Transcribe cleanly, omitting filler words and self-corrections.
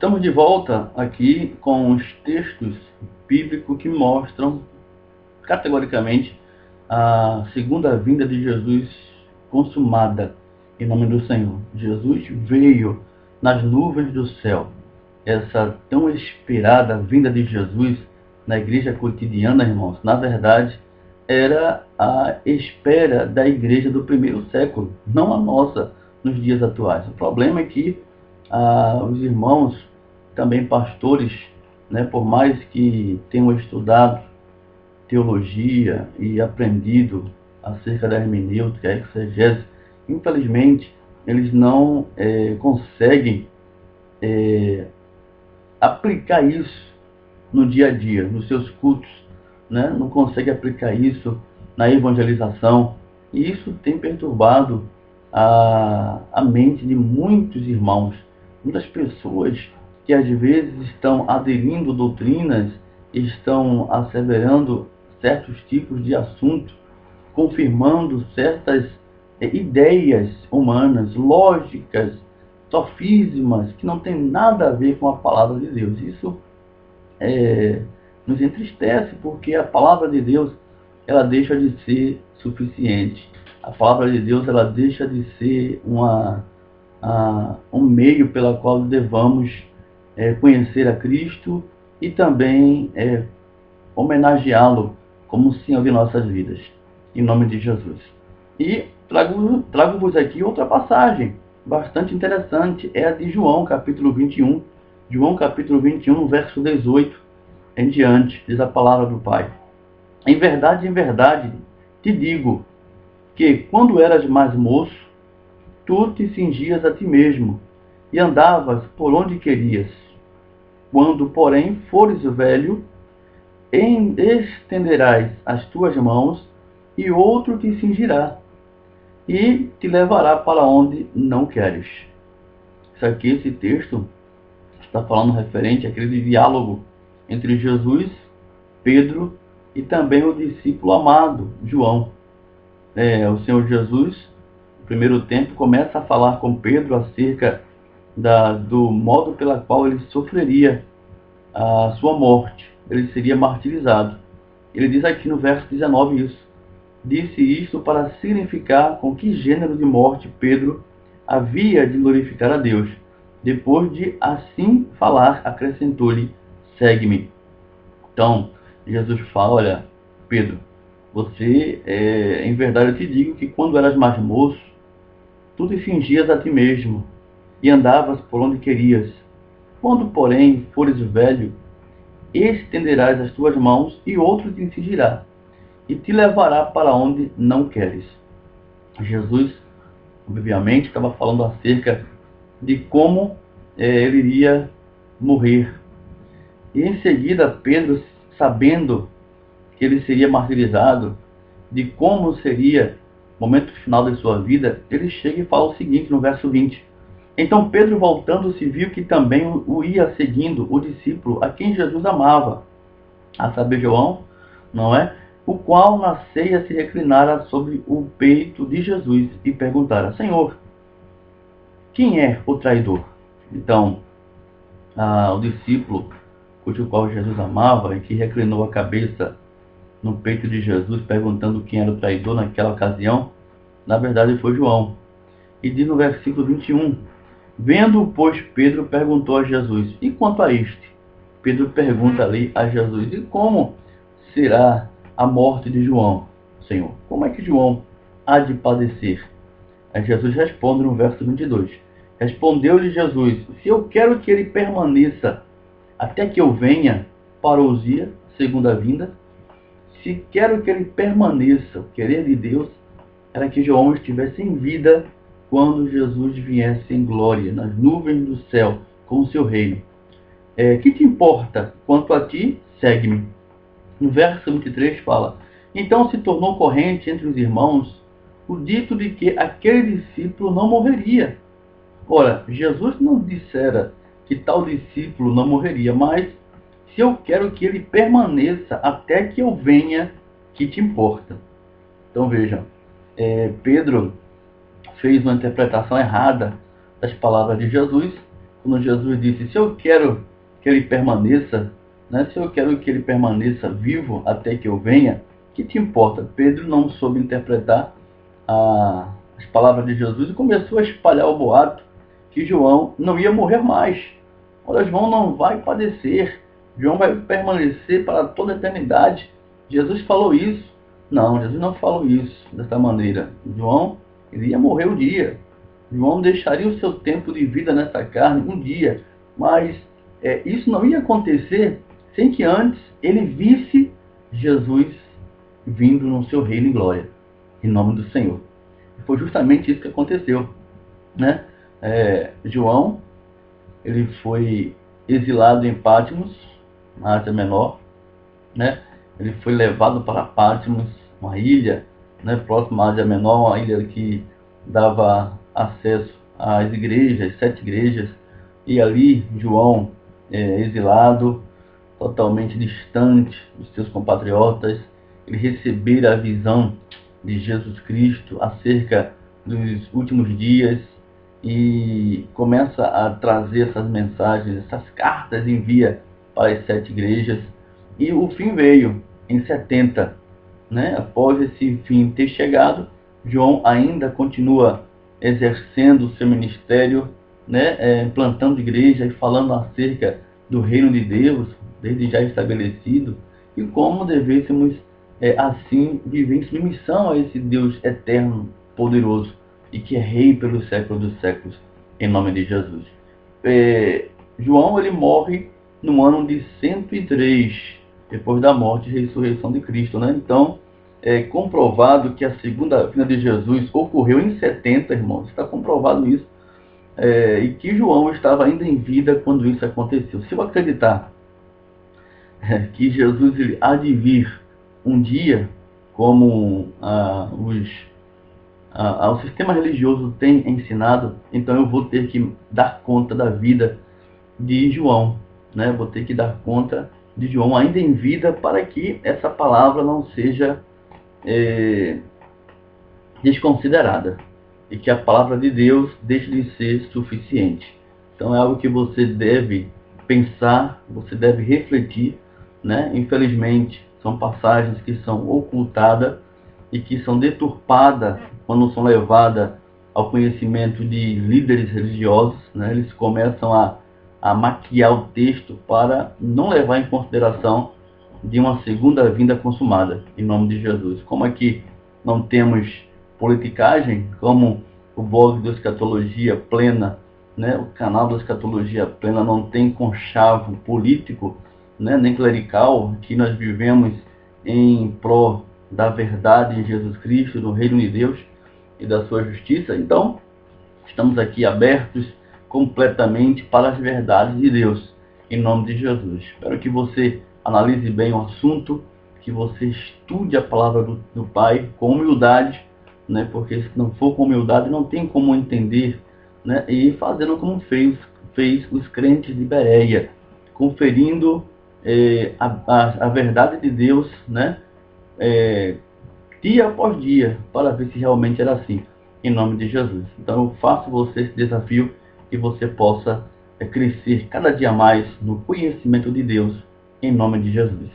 Estamos de volta aqui com os textos bíblicos que mostram categoricamente a segunda vinda de Jesus consumada em nome do Senhor. Jesus veio nas nuvens do céu. Essa tão esperada vinda de Jesus na igreja cotidiana, irmãos, na verdade, era a espera da igreja do primeiro século, não a nossa nos dias atuais. O problema é que os irmãos, também pastores, né, por mais que tenham estudado teologia e aprendido acerca da hermenêutica, a exegese, infelizmente, eles não conseguem aplicar isso no dia a dia, nos seus cultos, né? Não conseguem aplicar isso na evangelização, e isso tem perturbado a mente de muitos irmãos, muitas pessoas que às vezes estão aderindo doutrinas, estão asseverando certos tipos de assuntos, confirmando certas ideias humanas, lógicas, sofismas, que não tem nada a ver com a palavra de Deus. Isso nos entristece, porque a palavra de Deus, ela deixa de ser suficiente. A palavra de Deus, ela deixa de ser um meio pela qual devamos conhecer a Cristo e também homenageá-lo como Senhor de nossas vidas, em nome de Jesus. E trago-vos aqui outra passagem bastante interessante, é a de João, capítulo 21. João, capítulo 21, verso 18 em diante, diz a palavra do Pai. Em verdade, te digo que quando eras mais moço, tu te cingias a ti mesmo e andavas por onde querias. Quando, porém, fores velho, estenderás as tuas mãos e outro te cingirá e te levará para onde não queres. Isso aqui, esse texto, está falando referente àquele diálogo entre Jesus, Pedro e também o discípulo amado, João. O Senhor Jesus, no primeiro tempo, começa a falar com Pedro acerca do modo pela qual ele sofreria a sua morte. Ele seria martirizado. Ele diz aqui no verso 19 isso. Disse isto para significar com que gênero de morte Pedro havia de glorificar a Deus. Depois de assim falar, acrescentou-lhe: segue-me. Então, Jesus fala: olha, Pedro, você, em verdade eu te digo que quando eras mais moço, tu te fingias a ti mesmo e andavas por onde querias. Quando, porém, fores velho, estenderás as tuas mãos e outro te cingirá e te levará para onde não queres. Jesus, obviamente, estava falando acerca de como ele iria morrer. E em seguida, Pedro, sabendo que ele seria martirizado, de como seria o momento final de sua vida, ele chega e fala o seguinte no verso 20. Então Pedro, voltando-se, viu que também o ia seguindo o discípulo a quem Jesus amava, a saber, João, não é? O qual na ceia se reclinara sobre o peito de Jesus e perguntara: Senhor, quem é o traidor? Então, o discípulo, cujo qual Jesus amava e que reclinou a cabeça no peito de Jesus, perguntando quem era o traidor naquela ocasião, na verdade foi João. E diz no versículo 21, vendo, pois, Pedro perguntou a Jesus: e quanto a este? Pedro pergunta ali a Jesus: e como será a morte de João, Senhor? Como é que João há de padecer? Aí Jesus responde no verso 22. Respondeu-lhe Jesus: se eu quero que ele permaneça até que eu venha, parousia, segunda vinda, se quero que ele permaneça, o querer de Deus era que João estivesse em vida quando Jesus viesse em glória, nas nuvens do céu, com o seu reino. Que te importa? Quanto a ti, segue-me. No verso 23 fala: então se tornou corrente entre os irmãos o dito de que aquele discípulo não morreria. Ora, Jesus não dissera que tal discípulo não morreria, mas se eu quero que ele permaneça até que eu venha, que te importa? Então vejam, Pedro fez uma interpretação errada das palavras de Jesus quando Jesus disse: se eu quero que ele permaneça, né, se eu quero que ele permaneça vivo até que eu venha, que te importa? Pedro não soube interpretar as palavras de Jesus e começou a espalhar o boato que João não ia morrer mais. Olha, João não vai padecer, João vai permanecer para toda a eternidade. Jesus falou isso? Não, Jesus não falou isso dessa maneira. João, ele ia morrer um dia. João deixaria o seu tempo de vida nessa carne um dia. Mas isso não ia acontecer sem que antes ele visse Jesus vindo no seu reino e glória, em nome do Senhor. E foi justamente isso que aconteceu, né? João, ele foi exilado em Patmos, na Ásia Menor, né? Ele foi levado para Patmos, uma ilha, né, próxima à Ásia Menor, uma ilha que dava acesso às igrejas, 7 igrejas, e ali João, exilado, totalmente distante dos seus compatriotas, ele recebera a visão de Jesus Cristo acerca dos últimos dias e começa a trazer essas mensagens, essas cartas, envia para as 7 igrejas. E o fim veio em 70, né? Após esse fim ter chegado, João ainda continua exercendo o seu ministério, né? Plantando igreja e falando acerca do reino de Deus, desde já estabelecido, e como devêssemos assim viver em submissão a esse Deus eterno, poderoso, e que é rei pelos séculos dos séculos, em nome de Jesus. João, ele morre no ano de 103, depois da morte e ressurreição de Cristo, né? Então, é comprovado que a segunda vinda de Jesus ocorreu em 70, irmãos. Está comprovado isso. E que João estava ainda em vida quando isso aconteceu. Se eu acreditar que Jesus ele há de vir um dia, como o sistema religioso tem ensinado, então eu vou ter que dar conta da vida de João, né? Vou ter que dar conta de João ainda em vida, para que essa palavra não seja desconsiderada e que a palavra de Deus deixe de ser suficiente. Então é algo que você deve pensar, você deve refletir, né? Infelizmente, são passagens que são ocultadas e que são deturpadas quando são levadas ao conhecimento de líderes religiosos, né? Eles começam a maquiar o texto para não levar em consideração de uma segunda vinda consumada, em nome de Jesus. Como aqui não temos politicagem, como o blog da Escatologia Plena, né, o canal da Escatologia Plena não tem conchavo político, né, nem clerical, que nós vivemos em pró da verdade em Jesus Cristo, do reino de Deus e da sua justiça. Então, estamos aqui abertos completamente para as verdades de Deus, em nome de Jesus. Espero que você analise bem o assunto, que você estude a palavra do Pai com humildade, né? Porque se não for com humildade, não tem como entender, né? E fazendo como fez os crentes de Bereia, conferindo a verdade de Deus, né? Dia após dia, para ver se realmente era assim, em nome de Jesus. Então eu faço você esse desafio, que você possa crescer cada dia mais no conhecimento de Deus, em nome de Jesus.